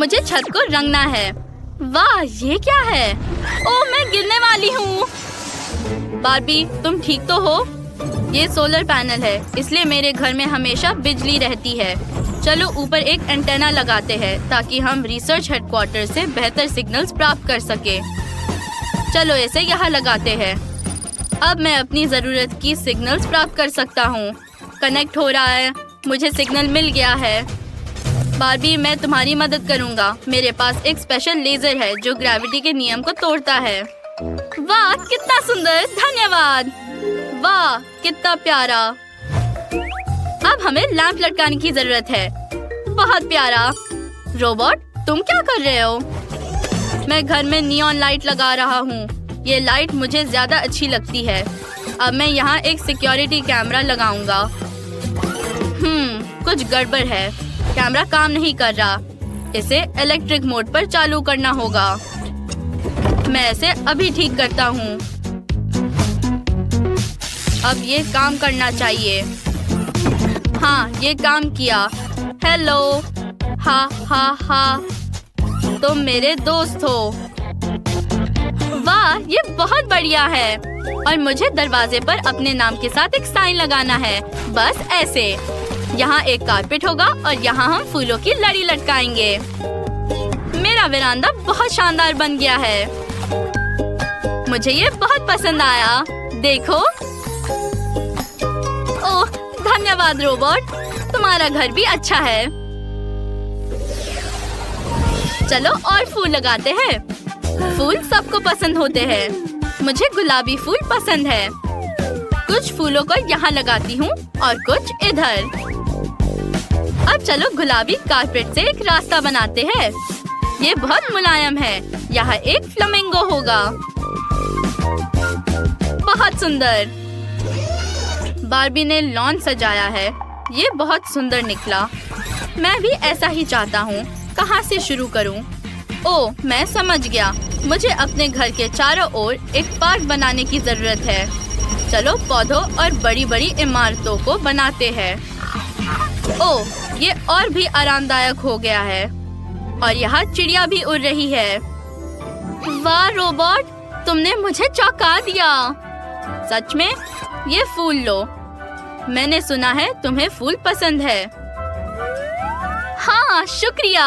मुझे छत को रंगना है। वाह, ये क्या है? ओह, मैं गिरने वाली हूँ। बार्बी, तुम ठीक तो हो? ये सोलर पैनल है, इसलिए मेरे घर में हमेशा बिजली रहती है। चलो ऊपर एक एंटेना लगाते हैं ताकि हम रिसर्च हेडक्वार्टर से बेहतर सिग्नल्स प्राप्त कर सके। चलो इसे यहाँ लगाते हैं। अब मैं अपनी जरूरत की सिग्नल्स प्राप्त कर सकता हूँ। कनेक्ट हो रहा है, मुझे सिग्नल मिल गया है। बार्बी, मैं तुम्हारी मदद करूँगा। मेरे पास एक स्पेशल लेजर है जो ग्रेविटी के नियम को तोड़ता है। वाह, कितना सुंदर, धन्यवाद। वाह, कितना प्यारा। अब हमें लैंप लटकाने की जरूरत है। बहुत प्यारा। रोबोट, तुम क्या कर रहे हो? मैं घर में नियॉन लाइट लगा रहा हूँ। ये लाइट मुझे ज्यादा अच्छी लगती है। अब मैं यहाँ एक सिक्योरिटी कैमरा लगाऊंगा। कुछ गड़बड़ है। कैमरा काम नहीं कर रहा। इसे इलेक्ट्रिक मोड पर चालू करना होगा। मैं इसे अभी ठीक करता हूँ। अब ये काम करना चाहिए। हाँ, ये काम किया। हेलो। हा हा हा, तुम मेरे दोस्त हो। वाह, ये बहुत बढ़िया है। और मुझे दरवाजे पर अपने नाम के साथ एक साइन लगाना है। बस ऐसे। यहाँ एक कारपेट होगा और यहाँ हम फूलों की लड़ी लटकाएंगे। मेरा वेरांडा बहुत शानदार बन गया है। मुझे ये बहुत पसंद आया। देखो। ओह, धन्यवाद रोबोट, तुम्हारा घर भी अच्छा है। चलो और फूल लगाते हैं। फूल सबको पसंद होते हैं। मुझे गुलाबी फूल पसंद है। कुछ फूलों को यहाँ लगाती हूँ और कुछ इधर। अब चलो गुलाबी कारपेट से एक रास्ता बनाते हैं। ये बहुत मुलायम है। यहाँ एक फ्लेमिंगो होगा। बहुत सुंदर। बार्बी ने लॉन सजाया है। ये बहुत सुंदर निकला। मैं भी ऐसा ही चाहता हूँ। कहाँ से शुरू करूँ? ओह, मैं समझ गया। मुझे अपने घर के चारों ओर एक पार्क बनाने की जरूरत है। चलो पौधों और बड़ी बड़ी इमारतों को बनाते हैं। ओह, ये और भी आरामदायक हो गया है। और यहाँ चिड़िया भी उड़ रही है। वाह रोबोट, तुमने मुझे चौंका दिया। सच में? ये फूल लो। मैंने सुना है तुम्हें फूल पसंद है। हाँ, शुक्रिया।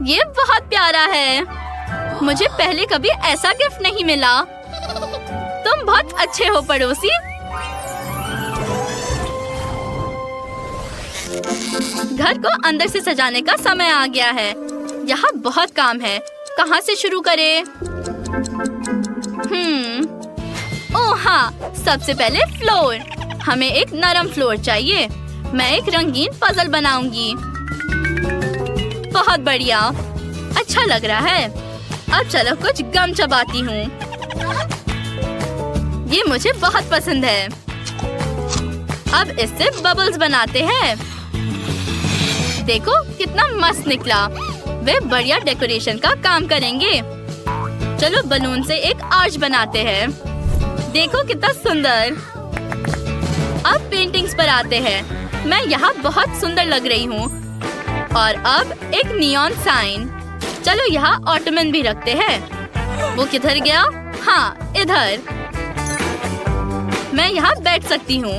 ये बहुत प्यारा है। मुझे पहले कभी ऐसा गिफ्ट नहीं मिला। तुम बहुत अच्छे हो पड़ोसी। घर को अंदर से सजाने का समय आ गया है। यहाँ बहुत काम है। कहाँ से शुरू करें? ओह हाँ, सबसे पहले फ्लोर। हमें एक नरम फ्लोर चाहिए। मैं एक रंगीन पजल बनाऊंगी। बहुत बढ़िया, अच्छा लग रहा है। अब चलो कुछ गम चबाती हूँ। ये मुझे बहुत पसंद है। अब इससे बबल्स बनाते हैं। देखो कितना मस्त निकला। वे बढ़िया डेकोरेशन का काम करेंगे। चलो बलून से एक आर्च बनाते हैं। देखो कितना सुंदर। अब पेंटिंग्स पर आते हैं। मैं यहाँ बहुत सुंदर लग रही हूँ। और अब एक नियॉन साइन। चलो यहाँ ऑटोमन भी रखते हैं। वो किधर गया? हाँ, इधर। मैं यहाँ बैठ सकती हूँ,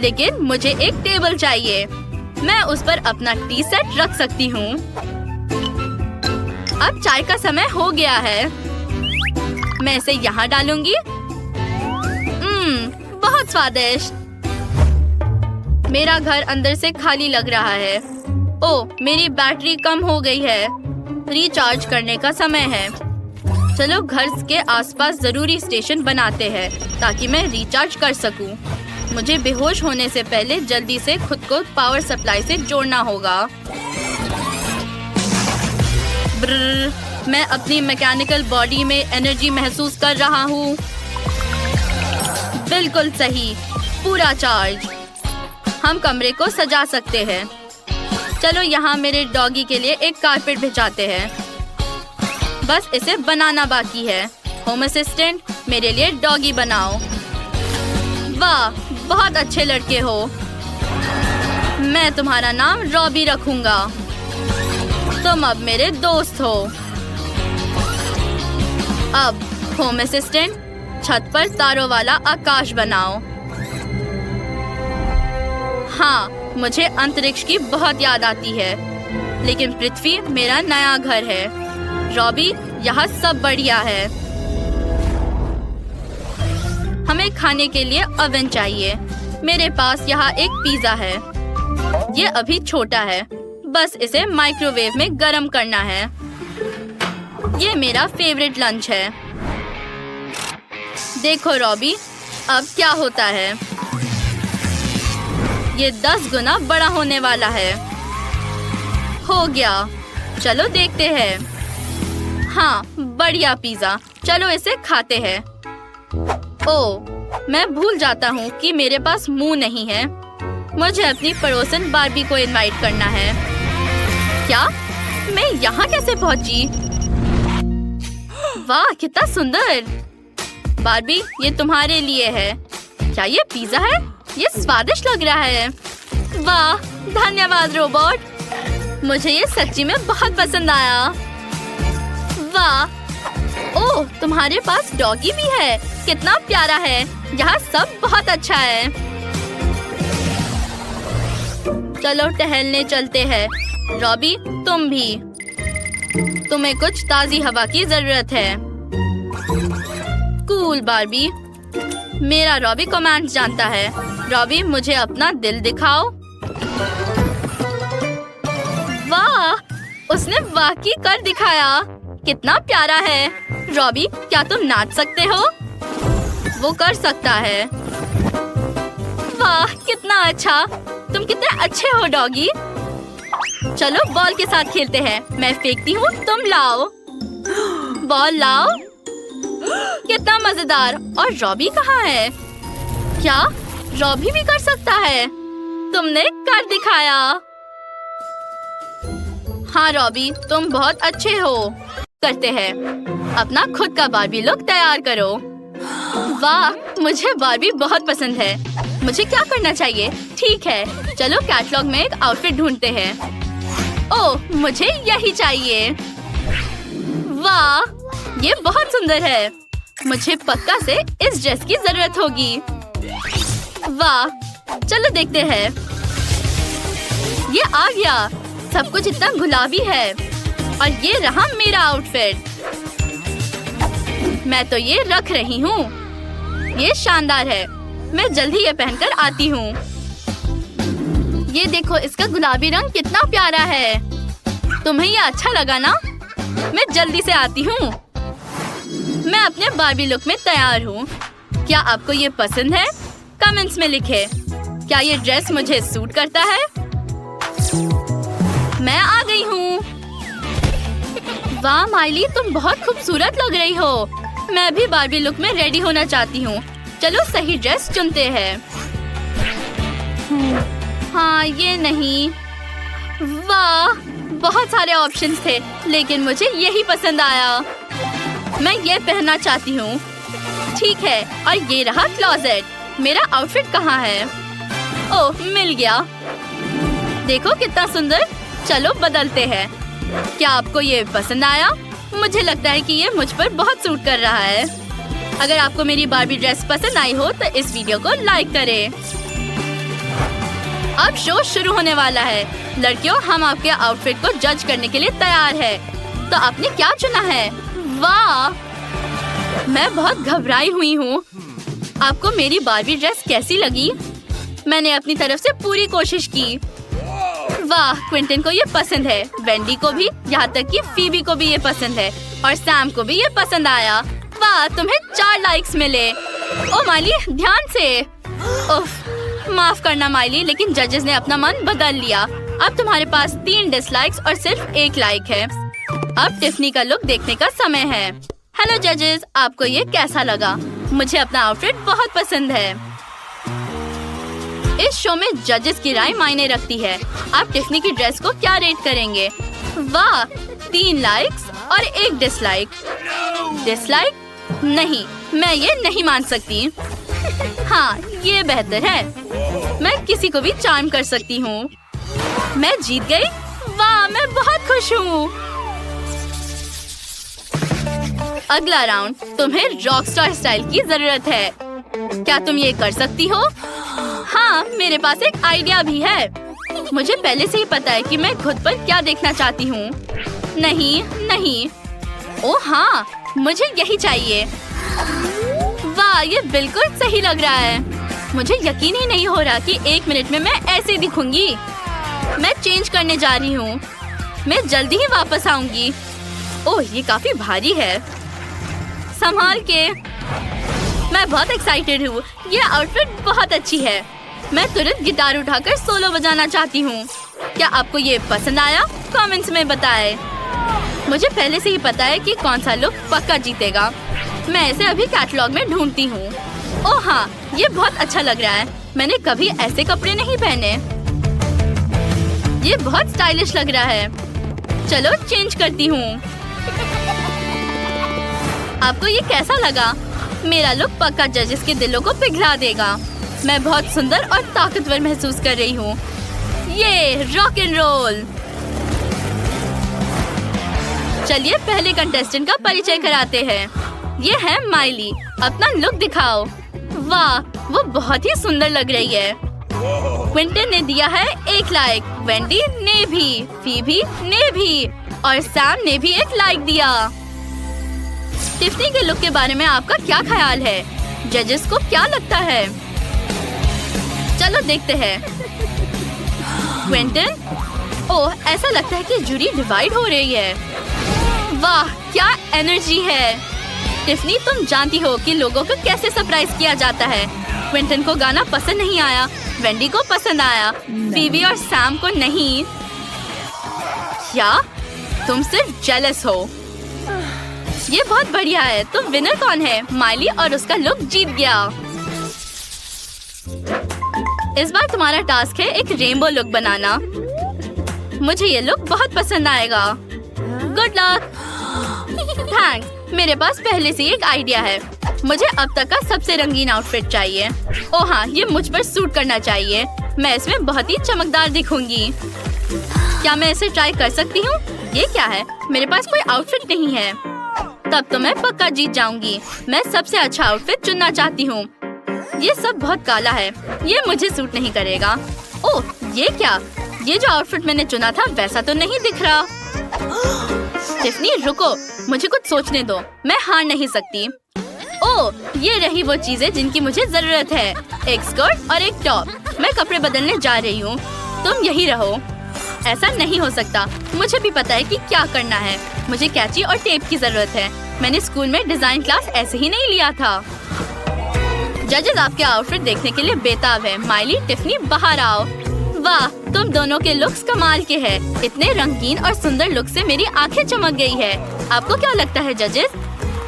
लेकिन मुझे एक टेबल चाहिए। मैं उस पर अपना टी सेट रख सकती हूँ। अब चाय का समय हो गया है। मैं इसे यहाँ डालूंगी। बहुत स्वादिष्ट। मेरा घर अंदर से खाली लग रहा है। ओह, मेरी बैटरी कम हो गई है। रिचार्ज करने का समय है। चलो घर के आसपास जरूरी स्टेशन बनाते हैं ताकि मैं रिचार्ज कर सकूं। मुझे बेहोश होने से पहले जल्दी से खुद को पावर सप्लाई से जोड़ना होगा। ब्रर, मैं अपनी मैकेनिकल बॉडी में एनर्जी महसूस कर रहा हूँ। बिल्कुल सही, पूरा चार्ज। हम कमरे को सजा सकते हैं। चलो यहाँ मेरे डॉगी के लिए एक कारपेट बिछाते हैं। बस इसे बनाना बाकी है। होम असिस्टेंट, मेरे लिए डॉगी बनाओ। वाह, बहुत अच्छे लड़के हो। मैं तुम्हारा नाम रॉबी रखूंगा। तुम अब मेरे दोस्त हो। अब होम असिस्टेंट, छत पर तारों वाला आकाश बनाओ। हाँ, मुझे अंतरिक्ष की बहुत याद आती है, लेकिन पृथ्वी मेरा नया घर है। रॉबी, यहाँ सब बढ़िया है। हमें खाने के लिए ओवन चाहिए। मेरे पास यहाँ एक पिज्जा है। ये अभी छोटा है, बस इसे माइक्रोवेव में गर्म करना है। ये मेरा फेवरेट लंच है। देखो रॉबी, अब क्या होता है। ये 10 गुना बड़ा होने वाला है। हो गया, चलो देखते हैं। हाँ, बढ़िया पिज्जा। चलो इसे खाते हैं। ओह, मैं भूल जाता हूँ कि मेरे पास मुंह नहीं है। मुझे अपनी पड़ोसन बार्बी को इनवाइट करना है। क्या? मैं यहाँ कैसे पहुँची? वाह, कितना सुंदर। बार्बी, ये तुम्हारे लिए है। क्या ये पिज्जा है? ये स्वादिष्ट लग रहा है। वाह, धन्यवाद रोबोट। मुझे ये सच्ची में बहुत पसंद आया। वाह, ओह, तुम्हारे पास डॉगी भी है। कितना प्यारा है। यहाँ सब बहुत अच्छा है। चलो टहलने चलते हैं। रॉबी, तुम भी। तुम्हें कुछ ताजी हवा की जरूरत है। Cool Barbie. मेरा रॉबी कमांड्स जानता है। रॉबी, मुझे अपना दिल दिखाओ। वाह, उसने वाकई कर दिखाया। कितना प्यारा है। रॉबी, क्या तुम नाच सकते हो? वो कर सकता है। वाह, कितना अच्छा। तुम कितने अच्छे हो डॉगी। चलो बॉल के साथ खेलते हैं। मैं फेंकती हूँ, तुम लाओ। बॉल लाओ। कितना मजेदार। और रॉबी कहाँ है? क्या रॉबी भी कर सकता है? तुमने कर दिखाया। हाँ रॉबी, तुम बहुत अच्छे हो। करते हैं। अपना खुद का बार्बी लुक तैयार करो। वाह, मुझे बार्बी बहुत पसंद है। मुझे क्या करना चाहिए? ठीक है, चलो कैटलॉग में एक आउटफिट ढूंढते हैं। ओह, मुझे यही चाहिए। वाह, ये बहुत सुंदर है। मुझे पक्का से इस ड्रेस की जरूरत होगी। वाह, चलो देखते हैं। ये आ गया। सब कुछ इतना गुलाबी है। और ये रहा मेरा आउटफिट। मैं तो ये रख रही हूँ। ये शानदार है। मैं जल्दी ये पहनकर आती हूँ। ये देखो, इसका गुलाबी रंग कितना प्यारा है। तुम्हें ये अच्छा लगा ना? मैं जल्दी से आती हूँ। मैं अपने बार्बी लुक में तैयार हूँ। क्या आपको ये पसंद है? कमेंट्स में लिखें। क्या ये ड्रेस मुझे सूट करता है? मैं आ गई हूँ। वाह माइली, तुम बहुत खूबसूरत लग रही हो। मैं भी बार्बी लुक में रेडी होना चाहती हूँ। चलो सही ड्रेस चुनते हैं। हाँ, ये नहीं। वाह, बहुत सारे ऑप्शंस थे, लेकिन मुझे यही पसंद आया। मैं ये पहनना चाहती हूँ। ठीक है, और ये रहा क्लोजेट। मेरा आउटफिट कहाँ है? ओह, मिल गया। देखो कितना सुंदर। चलो बदलते हैं। क्या आपको ये पसंद आया? मुझे लगता है कि ये मुझ पर बहुत सूट कर रहा है। अगर आपको मेरी बार्बी ड्रेस पसंद आई हो तो इस वीडियो को लाइक करें। अब शो शुरू होने वाला है। लड़कियों, हम आपके आउटफिट को जज करने के लिए तैयार है। तो आपने क्या चुना है? वाह, मैं बहुत घबराई हुई हूँ। आपको मेरी बार्बी ड्रेस कैसी लगी? मैंने अपनी तरफ से पूरी कोशिश की। वाह, क्विंटन को ये पसंद है, वेंडी को भी, यहाँ तक कि फीबी को भी ये पसंद है, और सैम को भी ये पसंद आया। वाह, तुम्हें 4 लाइक्स मिले। ओ माइली, ध्यान से। उफ, माफ करना माइली, लेकिन जजेस ने अपना मन बदल लिया। अब तुम्हारे पास 3 डिसलाइक्स और सिर्फ 1 लाइक है। अब टिफनी का लुक देखने का समय है। हेलो जजेस, आपको ये कैसा लगा? मुझे अपना आउटफिट बहुत पसंद है। इस शो में जजेस की राय मायने रखती है। आप टिफनी की ड्रेस को क्या रेट करेंगे? वाह, 3 लाइक्स और 1 डिसलाइक। डिसलाइक? नहीं, मैं ये नहीं मान सकती। हाँ, ये बेहतर है। मैं किसी को भी चार्म कर सकती हूँ। मैं जीत गई। वाह, मैं बहुत खुश हूँ। अगला राउंड, तुम्हें रॉकस्टार स्टाइल की जरूरत है। क्या तुम ये कर सकती हो? हाँ, मेरे पास एक आइडिया भी है। मुझे पहले से ही पता है कि मैं खुद पर क्या देखना चाहती हूँ। नहीं नहीं, ओह हाँ, मुझे यही चाहिए। वाह, ये बिल्कुल सही लग रहा है। मुझे यकीन ही नहीं हो रहा कि 1 मिनट में मैं ऐसे दिखूंगी। मैं चेंज करने जा रही हूँ। मैं जल्दी ही वापस आऊंगी। ओह, ये काफी भारी है। संभाल के। मैं बहुत एक्साइटेड हूँ। ये आउटफिट बहुत अच्छी है। मैं तुरंत गिटार उठाकर सोलो बजाना चाहती हूँ। क्या आपको ये पसंद आया? कमेंट्स में बताएं। मुझे पहले से ही पता है कि कौन सा लुक पक्का जीतेगा। मैं इसे अभी कैटलॉग में ढूंढती हूँ। ओह हाँ, ये बहुत अच्छा लग रहा है। मैंने कभी ऐसे कपड़े नहीं पहने। ये बहुत स्टाइलिश लग रहा है। चलो चेंज करती हूँ। आपको ये कैसा लगा? मेरा लुक पक्का जजेस के दिलों को पिघला देगा। मैं बहुत सुंदर और ताकतवर महसूस कर रही हूँ। ये रॉक एंड रोल। चलिए पहले कंटेस्टेंट का परिचय कराते हैं। ये है माइली। अपना लुक दिखाओ। वाह, वो बहुत ही सुंदर लग रही है। क्विंटन ने दिया है 1 लाइक, वेंडी ने भी, फीबी ने भी और सैम ने भी 1 लाइक दिया। टिफनी के लुक के बारे में आपका क्या ख्याल है? जजेस को क्या लगता है? चलो देखते हैं। क्विंटन, ओह, ऐसा लगता है कि जूरी डिवाइड हो रही है। वाह, क्या एनर्जी है। टिफनी, तुम जानती हो कि लोगों को कैसे सरप्राइज किया जाता है। क्विंटन को गाना पसंद नहीं आया, वेंडी को पसंद आया, फीबी और सैम को नहीं। क्या तुम सिर्फ जेलस हो? ये बहुत बढ़िया है। तो विनर कौन है? माइली, और उसका लुक जीत गया। इस बार तुम्हारा टास्क है एक रेनबो लुक बनाना। मुझे ये लुक बहुत पसंद आएगा। Good luck. थैंक्स। मेरे पास पहले से एक आइडिया है। मुझे अब तक का सबसे रंगीन आउटफिट चाहिए। ओह हाँ, ये मुझ पर सूट करना चाहिए। मैं इसमें बहुत ही चमकदार दिखूंगी। क्या मैं इसे ट्राई कर सकती हूँ? ये क्या है? मेरे पास कोई आउटफिट नहीं है। तब तो मैं पक्का जीत जाऊंगी। मैं सबसे अच्छा आउटफिट चुनना चाहती हूँ। ये सब बहुत काला है। ये मुझे सूट नहीं करेगा। ओह, ये क्या? ये जो आउटफिट मैंने चुना था वैसा तो नहीं दिख रहा। टिफनी, रुको, मुझे कुछ सोचने दो। मैं हार नहीं सकती। ओह, ये रही वो चीजें जिनकी मुझे जरूरत है। एक स्कर्ट और एक टॉप। मैं कपड़े बदलने जा रही हूँ। तुम यही रहो। ऐसा नहीं हो सकता। मुझे भी पता है कि क्या करना है। मुझे कैंची और टेप की जरूरत है। मैंने स्कूल में डिजाइन क्लास ऐसे ही नहीं लिया था। जजेस आपके आउटफिट देखने के लिए बेताब है। माइली, टिफनी, बाहर आओ। वाह, तुम दोनों के लुक्स कमाल के हैं। इतने रंगीन और सुंदर लुक से मेरी आंखें चमक गई है। आपको क्या लगता है जजेस?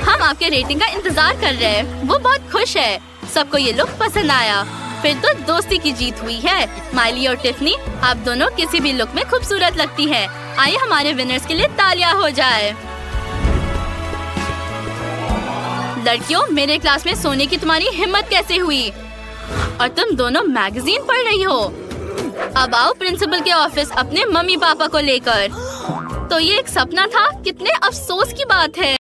हम आपके रेटिंग का इंतजार कर रहे हैं। वो बहुत खुश है। सबको ये लुक पसंद आया। फिर तो दोस्ती की जीत हुई है। माइली और टिफनी, आप दोनों किसी भी लुक में खूबसूरत लगती हैं। आइए हमारे विनर्स के लिए तालियां हो जाए। लड़कियों, मेरे क्लास में सोने की तुम्हारी हिम्मत कैसे हुई? और तुम दोनों मैगजीन पढ़ रही हो। अब आओ प्रिंसिपल के ऑफिस अपने मम्मी पापा को लेकर। तो ये एक सपना था? कितने अफसोस की बात है।